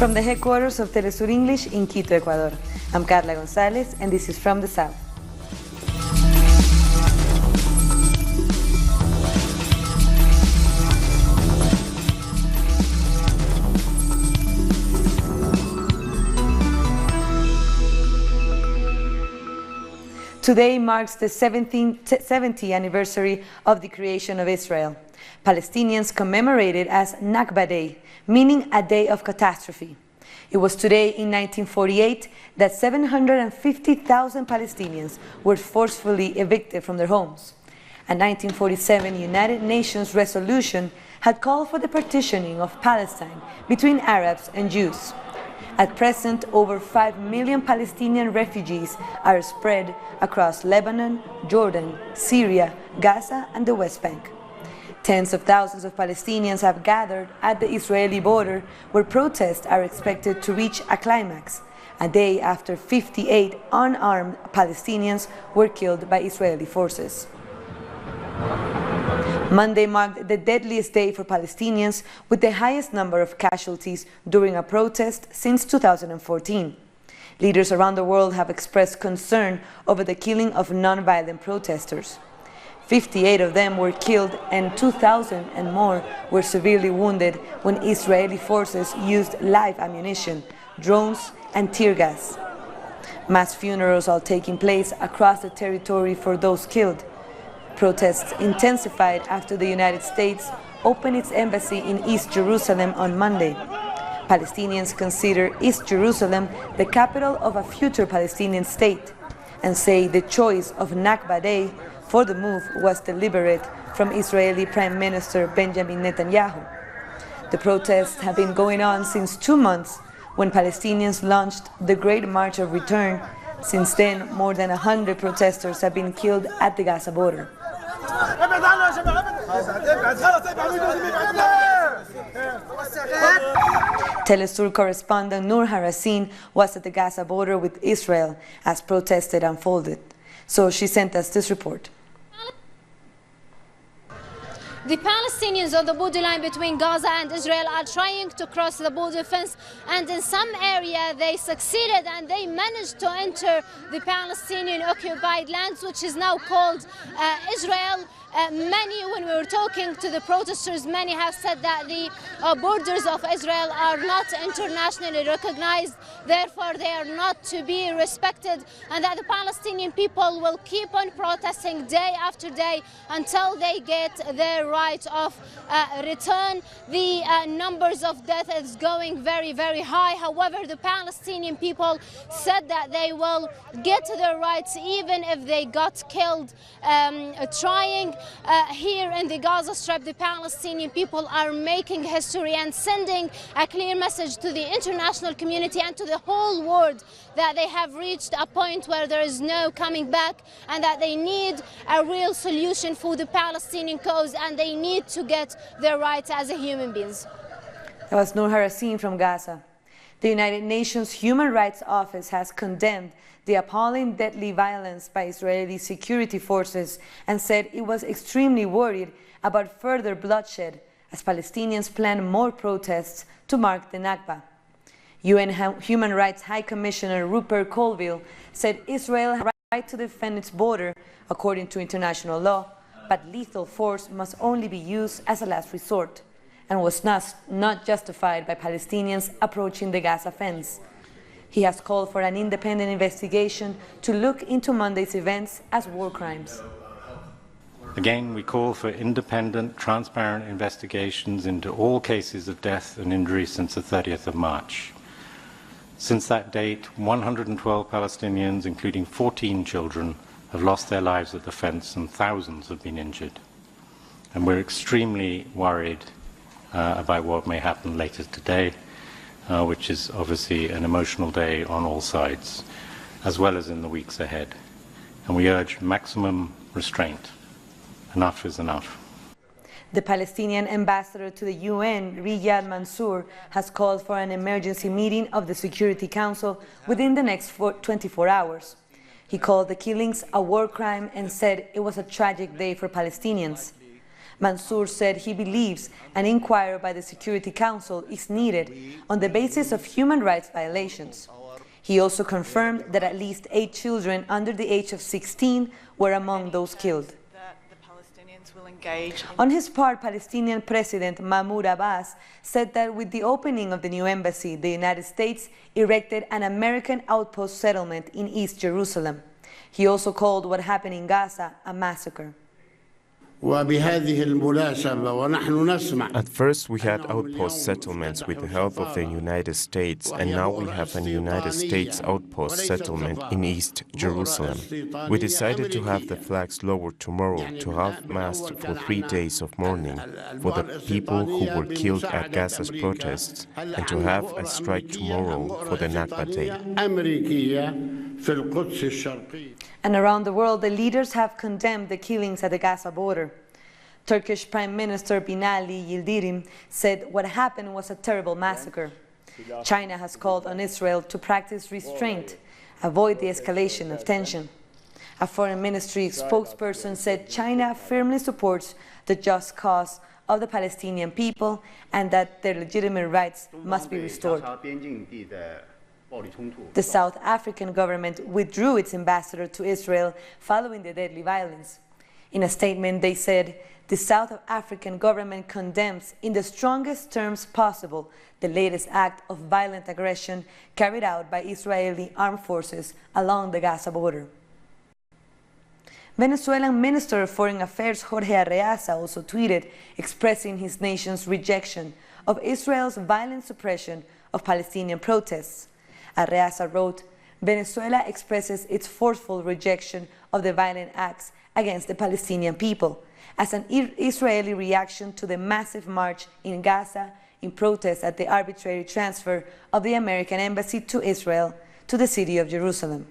From the headquarters of Telesur English in Quito, Ecuador, I'm Carla Gonzalez, and this is From the South. Today marks the 70th anniversary of the creation of Israel. Palestinians commemorate it as Nakba Day, meaning a day of catastrophe. It was today in 1948 that 750,000 Palestinians were forcefully evicted from their homes. A 1947 United Nations resolution had called for the partitioning of Palestine between Arabs and Jews. At present, over 5 million Palestinian refugees are spread across Lebanon, Jordan, Syria, Gaza, and the West Bank. Tens of thousands of Palestinians have gathered at the Israeli border, where protests are expected to reach a climax, a day after 58 unarmed Palestinians were killed by Israeli forces. Monday marked the deadliest day for Palestinians, with the highest number of casualties during a protest since 2014. Leaders around the world have expressed concern over the killing of non-violent protesters. 58 of them were killed and 2,000 and more were severely wounded when Israeli forces used live ammunition, drones, and tear gas. Mass funerals are taking place across the territory for those killed. Protests intensified after the United States opened its embassy in East Jerusalem on Monday. Palestinians consider East Jerusalem the capital of a future Palestinian state and say the choice of Nakba Day for the move was deliberate from Israeli Prime Minister Benjamin Netanyahu. The protests have been going on since 2 months, when Palestinians launched the Great March of Return. Since then, more than 100 protesters have been killed at the Gaza border. Telesur correspondent Noor Harasin was at the Gaza border with Israel as protests unfolded. So she sent us this report. The Palestinians on the borderline between Gaza and Israel are trying to cross the border fence, and in some area they succeeded and they managed to enter the Palestinian occupied lands, which is now called Israel. Many, when we were talking to the protesters, many have said that the borders of Israel are not internationally recognized, therefore they are not to be respected, and that the Palestinian people will keep on protesting day after day until they get their right of return. The numbers of death is going very, very high. However, the Palestinian people said that they will get their rights even if they got killed trying. Here in the Gaza Strip, the Palestinian people are making history and sending a clear message to the international community and to the whole world that they have reached a point where there is no coming back, and that they need a real solution for the Palestinian cause, and they need to get their rights as human beings. That was Noor Harasin from Gaza. The United Nations Human Rights Office has condemned the appalling deadly violence by Israeli security forces and said it was extremely worried about further bloodshed as Palestinians plan more protests to mark the Nakba. UN Human Rights High Commissioner Rupert Colville said Israel has the right to defend its border according to international law, but lethal force must only be used as a last resort, and was not justified by Palestinians approaching the Gaza fence. He has called for an independent investigation to look into Monday's events as war crimes. Again, we call for independent, transparent investigations into all cases of death and injury since the 30th of March. Since that date, 112 Palestinians, including 14 children, have lost their lives at the fence and thousands have been injured. And we're extremely worried about what may happen later today, which is obviously an emotional day on all sides, as well as in the weeks ahead. And we urge maximum restraint. Enough is enough. The Palestinian ambassador to the UN, Riyad Mansour, has called for an emergency meeting of the Security Council within the next 24 hours. He called the killings a war crime and said it was a tragic day for Palestinians. Mansour said he believes an inquiry by the Security Council is needed on the basis of human rights violations. He also confirmed that at least 8 children under the age of 16 were among those killed. On his part, Palestinian President Mahmoud Abbas said that with the opening of the new embassy, the United States erected an American outpost settlement in East Jerusalem. He also called what happened in Gaza a massacre. At first we had outpost settlements with the help of the United States, and now we have a United States outpost settlement in East Jerusalem. We decided to have the flags lowered tomorrow to have mass for 3 days of mourning for the people who were killed at Gaza's protests, and to have a strike tomorrow for the Nakba Day. And around the world, the leaders have condemned the killings at the Gaza border. Turkish Prime Minister Binali Yildirim said what happened was a terrible massacre. China has called on Israel to practice restraint, avoid the escalation of tension. A foreign ministry spokesperson said China firmly supports the just cause of the Palestinian people and that their legitimate rights must be restored. The South African government withdrew its ambassador to Israel following the deadly violence. In a statement, they said, the South African government condemns in the strongest terms possible the latest act of violent aggression carried out by Israeli armed forces along the Gaza border. Venezuelan Minister of Foreign Affairs Jorge Arreaza also tweeted expressing his nation's rejection of Israel's violent suppression of Palestinian protests. Arreaza wrote, Venezuela expresses its forceful rejection of the violent acts against the Palestinian people as an Israeli reaction to the massive march in Gaza in protest at the arbitrary transfer of the American embassy to Israel to the city of Jerusalem.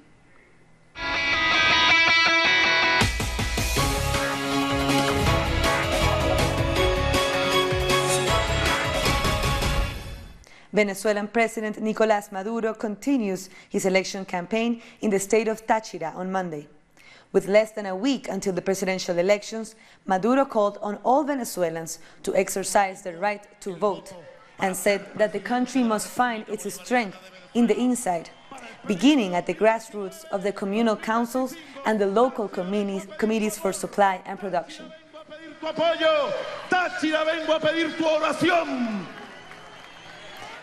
Venezuelan President Nicolás Maduro continues his election campaign in the state of Táchira on Monday. With less than a week until the presidential elections, Maduro called on all Venezuelans to exercise their right to vote and said that the country must find its strength in the inside, beginning at the grassroots of the communal councils and the local committees for supply and production.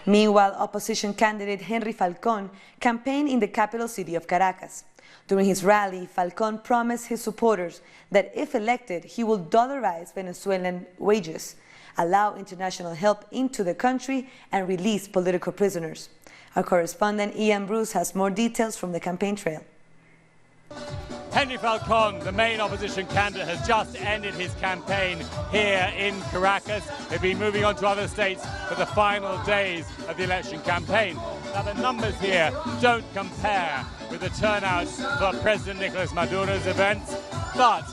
Meanwhile, opposition candidate Henry Falcón campaigned in the capital city of Caracas. During his rally, Falcón promised his supporters that if elected, he will dollarize Venezuelan wages, allow international help into the country, and release political prisoners. Our correspondent Ian Bruce has more details from the campaign trail. Henry Falcón, the main opposition candidate, has just ended his campaign here in Caracas. They've been moving on to other states for the final days of the election campaign. Now, the numbers here don't compare with the turnout for President Nicolás Maduro's events, but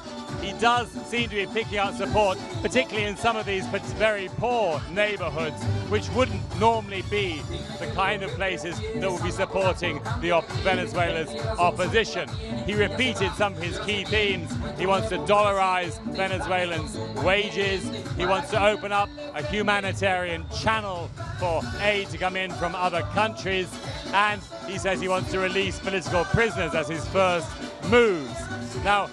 he does seem to be picking up support, particularly in some of these very poor neighborhoods, which wouldn't normally be the kind of places that would be supporting the Venezuela's opposition. He repeated some of his key themes. He wants to dollarize Venezuelans' wages. He wants to open up a humanitarian channel for aid to come in from other countries. And he says he wants to release political prisoners as his first moves. Now,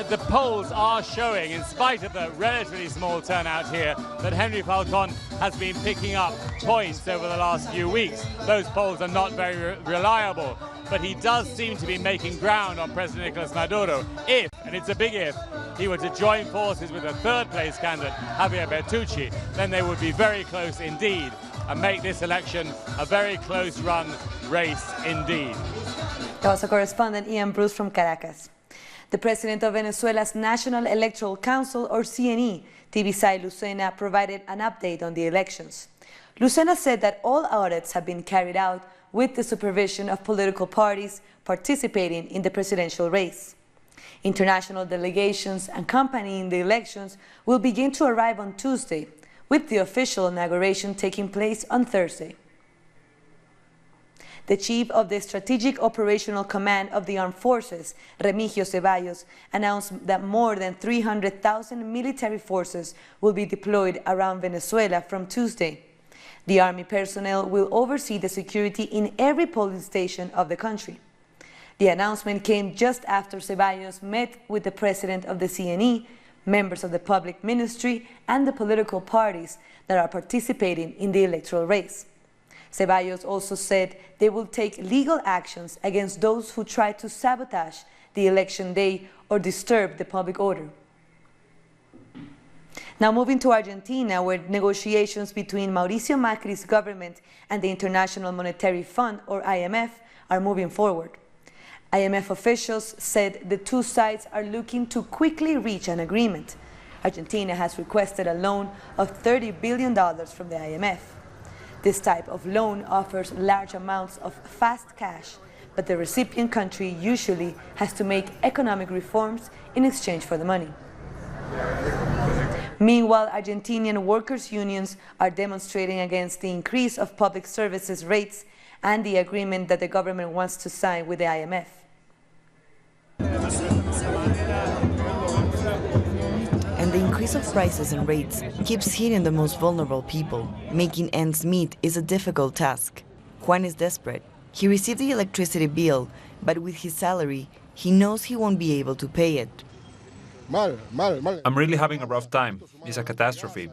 the polls are showing, in spite of the relatively small turnout here, that Henry Falcón has been picking up points over the last few weeks. Those polls are not very reliable, but he does seem to be making ground on President Nicolás Maduro. If, and it's a big if, he were to join forces with a third-place candidate, Javier Bertucci, then they would be very close indeed and make this election a very close-run race indeed. That was our correspondent Ian Bruce from Caracas. The president of Venezuela's National Electoral Council, or CNE, Tibisay Lucena, provided an update on the elections. Lucena said that all audits have been carried out with the supervision of political parties participating in the presidential race. International delegations accompanying the elections will begin to arrive on Tuesday, with the official inauguration taking place on Thursday. The chief of the Strategic Operational Command of the Armed Forces, Remigio Ceballos, announced that more than 300,000 military forces will be deployed around Venezuela from Tuesday. The army personnel will oversee the security in every polling station of the country. The announcement came just after Ceballos met with the president of the CNE, members of the public ministry, and the political parties that are participating in the electoral race. Ceballos also said they will take legal actions against those who try to sabotage the election day or disturb the public order. Now moving to Argentina, where negotiations between Mauricio Macri's government and the International Monetary Fund, or IMF, are moving forward. IMF officials said the two sides are looking to quickly reach an agreement. Argentina has requested a loan of $30 billion from the IMF. This type of loan offers large amounts of fast cash, but the recipient country usually has to make economic reforms in exchange for the money. Meanwhile, Argentinian workers' unions are demonstrating against the increase of public services rates and the agreement that the government wants to sign with the IMF. And the increase of prices and rates keeps hitting the most vulnerable people. Making ends meet is a difficult task. Juan is desperate. He received the electricity bill, but with his salary, he knows he won't be able to pay it. I'm really having a rough time. It's a catastrophe.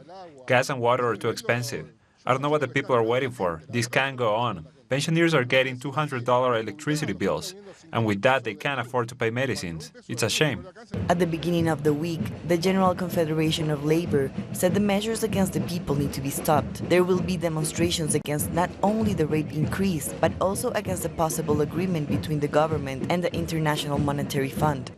Gas and water are too expensive. I don't know what the people are waiting for. This can't go on. Pensioners are getting $200 electricity bills, and with that they can't afford to pay medicines. It's a shame. At the beginning of the week, the General Confederation of Labor said the measures against the people need to be stopped. There will be demonstrations against not only the rate increase, but also against a possible agreement between the government and the International Monetary Fund.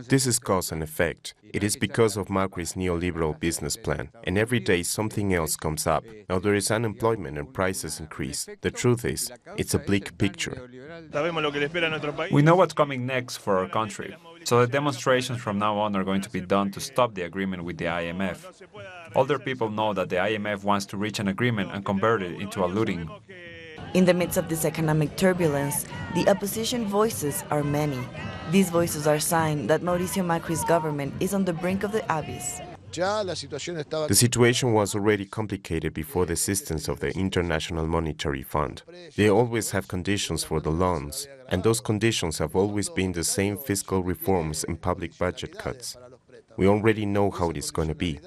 This is cause and effect. It is because of Macri's neoliberal business plan, and every day something else comes up. Now there is unemployment and prices increase. The truth is, it's a bleak picture. We know what's coming next for our country, so the demonstrations from now on are going to be done to stop the agreement with the IMF. Older people know that the IMF wants to reach an agreement and convert it into a looting. In the midst of this economic turbulence, the opposition voices are many. These voices are signs that Mauricio Macri's government is on the brink of the abyss. The situation was already complicated before the existence of the International Monetary Fund. They always have conditions for the loans, and those conditions have always been the same: fiscal reforms and public budget cuts. We already know how it is going to be.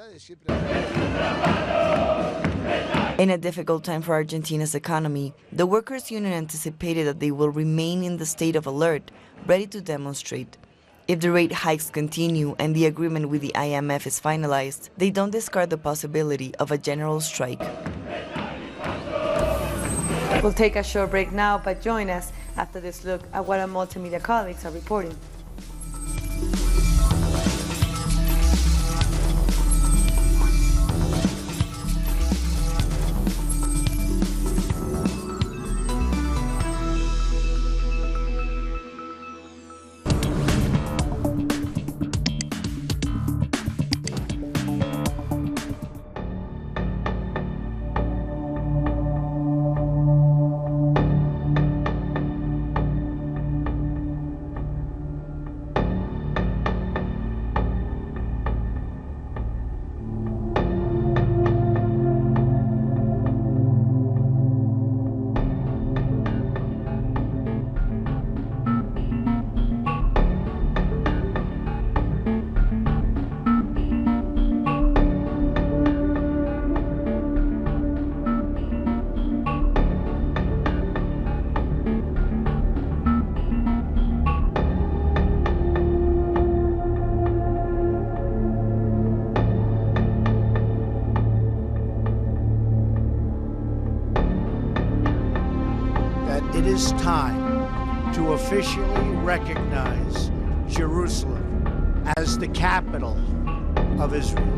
In a difficult time for Argentina's economy, the workers' union anticipated that they will remain in the state of alert, ready to demonstrate. If the rate hikes continue and the agreement with the IMF is finalized, they don't discard the possibility of a general strike. We'll take a short break now, but join us after this look at what our multimedia colleagues are reporting. It is time to officially recognize Jerusalem as the capital of Israel.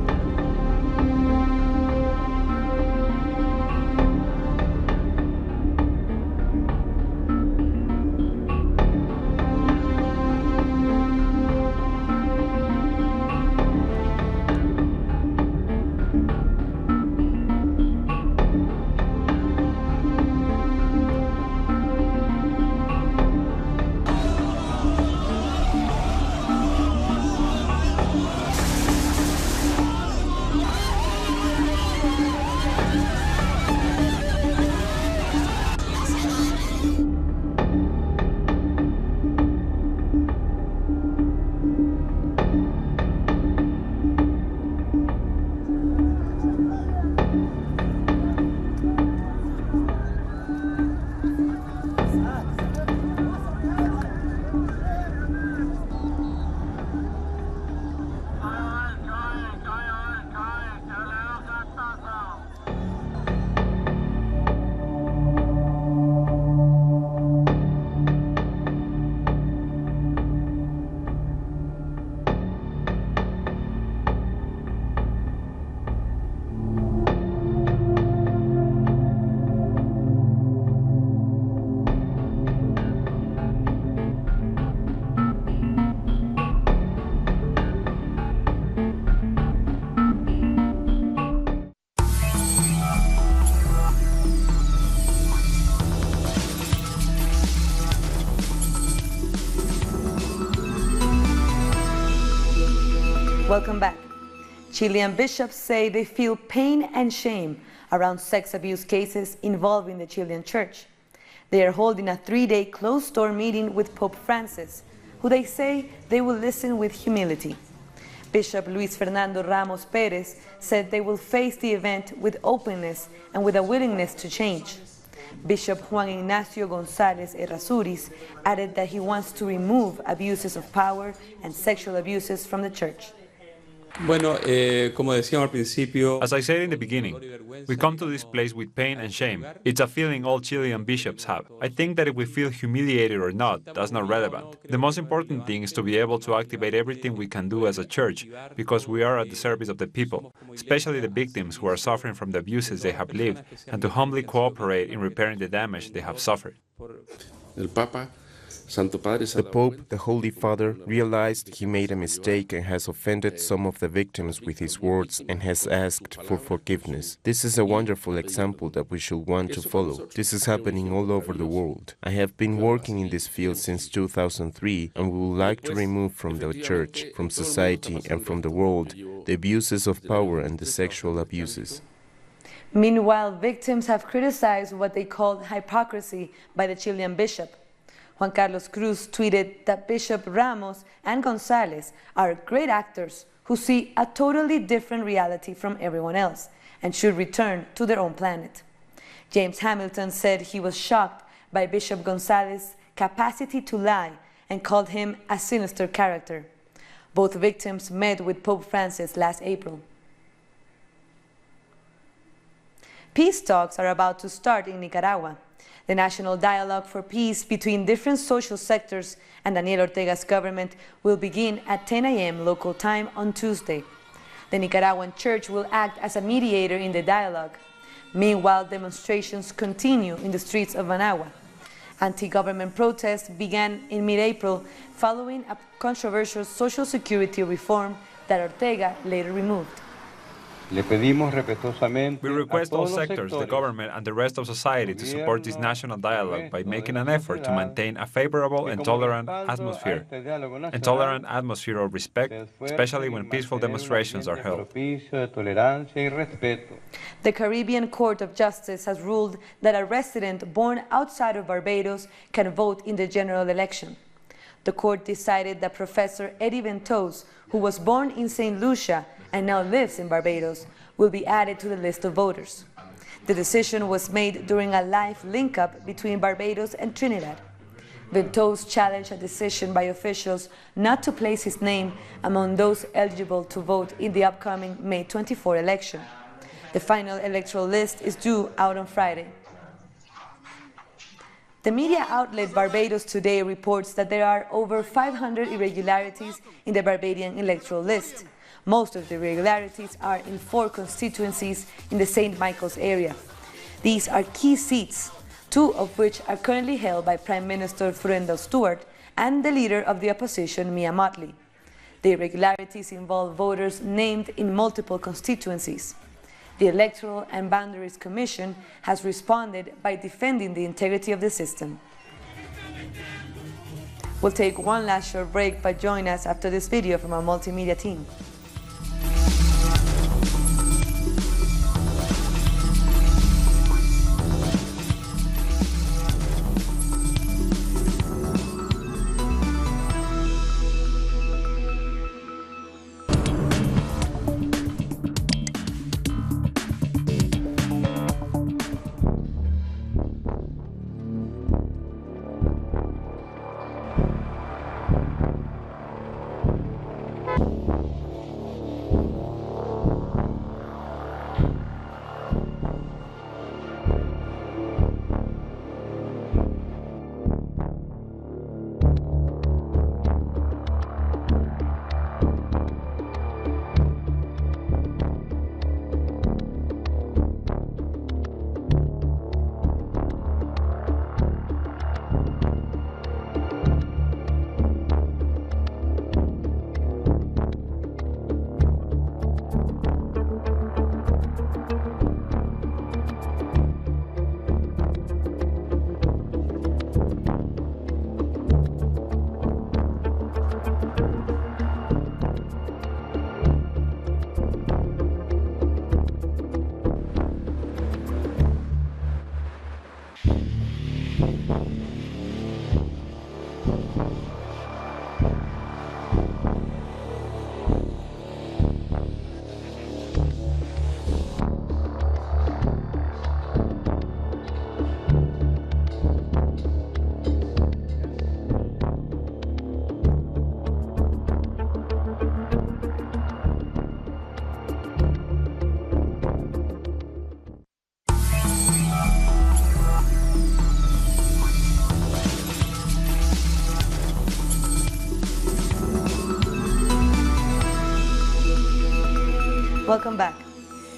Welcome back. Chilean bishops say they feel pain and shame around sex abuse cases involving the Chilean church. They are holding a 3-day closed-door meeting with Pope Francis, who they say they will listen with humility. Bishop Luis Fernando Ramos Perez said they will face the event with openness and with a willingness to change. Bishop Juan Ignacio González Errázuriz added that he wants to remove abuses of power and sexual abuses from the church. As I said in the beginning, we come to this place with pain and shame. It's a feeling all Chilean bishops have. I think that if we feel humiliated or not, that's not relevant. The most important thing is to be able to activate everything we can do as a church, because we are at the service of the people, especially the victims who are suffering from the abuses they have lived, and to humbly cooperate in repairing the damage they have suffered. The Pope, the Holy Father, realized he made a mistake and has offended some of the victims with his words and has asked for forgiveness. This is a wonderful example that we should want to follow. This is happening all over the world. I have been working in this field since 2003, and we would like to remove from the church, from society, and from the world the abuses of power and the sexual abuses. Meanwhile, victims have criticized what they called hypocrisy by the Chilean bishop. Juan Carlos Cruz tweeted that Bishop Ramos and González are great actors who see a totally different reality from everyone else and should return to their own planet. James Hamilton said he was shocked by Bishop González's capacity to lie and called him a sinister character. Both victims met with Pope Francis last April. Peace talks are about to start in Nicaragua. The National Dialogue for Peace between different social sectors and Daniel Ortega's government will begin at 10 a.m. local time on Tuesday. The Nicaraguan church will act as a mediator in the dialogue. Meanwhile, demonstrations continue in the streets of Managua. Anti-government protests began in mid-April following a controversial social security reform that Ortega later removed. We request all sectors, the government and the rest of society to support this national dialogue by making an effort to maintain a favorable and tolerant atmosphere of respect, especially when peaceful demonstrations are held. The Caribbean Court of Justice has ruled that a resident born outside of Barbados can vote in the general election. The court decided that Professor Eddie Ventose, who was born in St. Lucia and now lives in Barbados, will be added to the list of voters. The decision was made during a live link-up between Barbados and Trinidad. Ventose challenged a decision by officials not to place his name among those eligible to vote in the upcoming May 24 election. The final electoral list is due out on Friday. The media outlet Barbados Today reports that there are over 500 irregularities in the Barbadian electoral list. Most of the irregularities are in 4 constituencies in the St. Michael's area. These are key seats, 2 of which are currently held by Prime Minister Furendel Stewart and the leader of the opposition, Mia Mottley. The irregularities involve voters named in multiple constituencies. The Electoral and Boundaries Commission has responded by defending the integrity of the system. We'll take one last short break, but join us after this video from our multimedia team. Welcome back.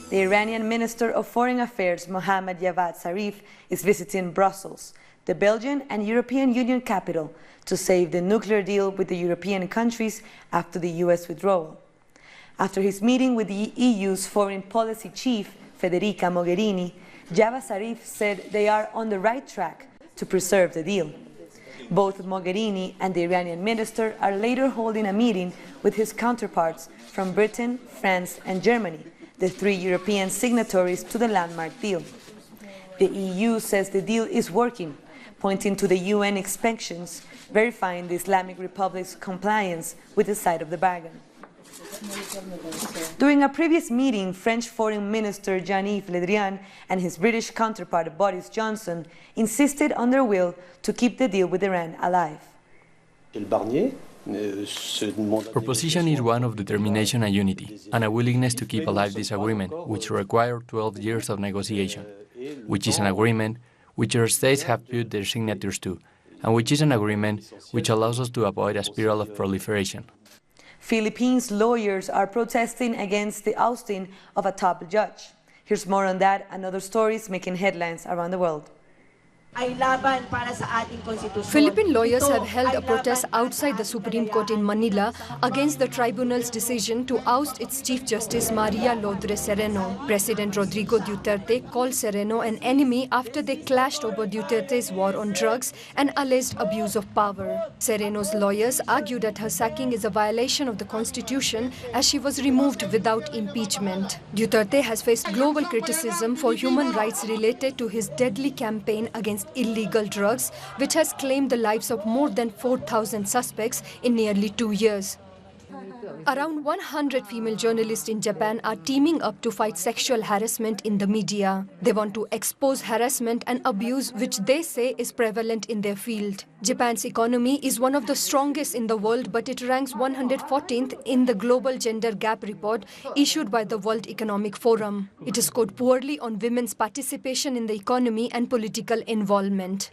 The Iranian Minister of Foreign Affairs, Mohammad Javad Zarif, is visiting Brussels, the Belgian and European Union capital, to save the nuclear deal with the European countries after the US withdrawal. After his meeting with the EU's foreign policy chief, Federica Mogherini, Javad Zarif said they are on the right track to preserve the deal. Both Mogherini and the Iranian minister are later holding a meeting with his counterparts from Britain, France, and Germany, the three European signatories to the landmark deal. The EU says the deal is working, pointing to the UN inspections, verifying the Islamic Republic's compliance with the side of the bargain. During a previous meeting, French Foreign Minister Jean-Yves Le Drian and his British counterpart Boris Johnson insisted on their will to keep the deal with Iran alive. Our position is one of determination and unity, and a willingness to keep alive this agreement, which required 12 years of negotiation, which is an agreement which our states have put their signatures to, and which is an agreement which allows us to avoid a spiral of proliferation. Philippines lawyers are protesting against the ousting of a top judge. Here's more on that and other stories making headlines around the world. Philippine lawyers have held a protest outside the Supreme Court in Manila against the tribunal's decision to oust its Chief Justice Maria Lodre Sereno. President Rodrigo Duterte called Sereno an enemy after they clashed over Duterte's war on drugs and alleged abuse of power. Sereno's lawyers argue that her sacking is a violation of the Constitution as she was removed without impeachment. Duterte has faced global criticism for human rights related to his deadly campaign against illegal drugs, which has claimed the lives of more than 4,000 suspects in nearly 2 years. Around 100 female journalists in Japan are teaming up to fight sexual harassment in the media. They want to expose harassment and abuse which they say is prevalent in their field. Japan's economy is one of the strongest in the world, but it ranks 114th in the Global Gender Gap Report issued by the World Economic Forum. It scored poorly on women's participation in the economy and political involvement.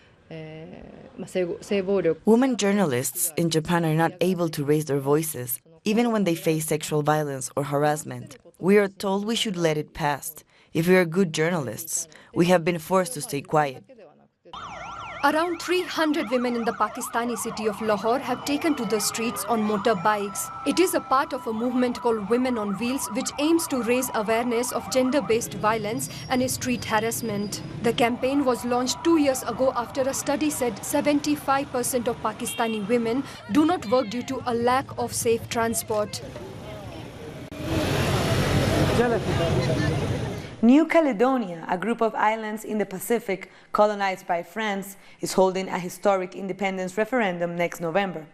Women journalists in Japan are not able to raise their voices, even when they face sexual violence or harassment. We are told we should let it pass. If we are good journalists, we have been forced to stay quiet. Around 300 women in the Pakistani city of Lahore have taken to the streets on motorbikes. It is a part of a movement called Women on Wheels, which aims to raise awareness of gender-based violence and street harassment. The campaign was launched 2 years ago after a study said 75% of Pakistani women do not work due to a lack of safe transport. New Caledonia, a group of islands in the Pacific colonized by France, is holding a historic independence referendum next November.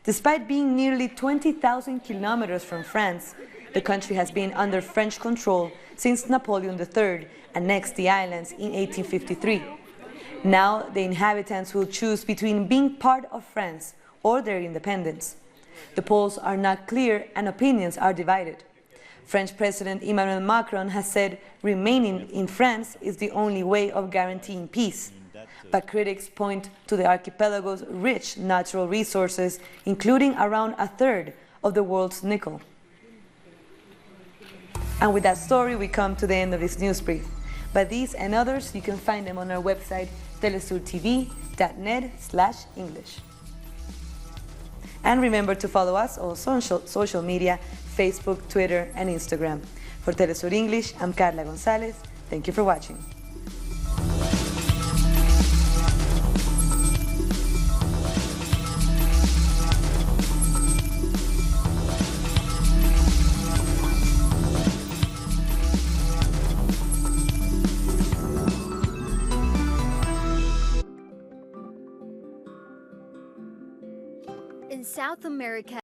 Despite being nearly 20,000 kilometers from France, the country has been under French control since Napoleon III annexed the islands in 1853. Now the inhabitants will choose between being part of France or their independence. The polls are not clear and opinions are divided. French President Emmanuel Macron has said remaining in France is the only way of guaranteeing peace. But critics point to the archipelago's rich natural resources, including around a third of the world's nickel. And with that story, we come to the end of this news brief. But these and others, you can find them on our website, telesurtv.net/English. And remember to follow us on social media, Facebook, Twitter, and Instagram. For Telesur English, I'm Carla Gonzalez. Thank you for watching. In South America,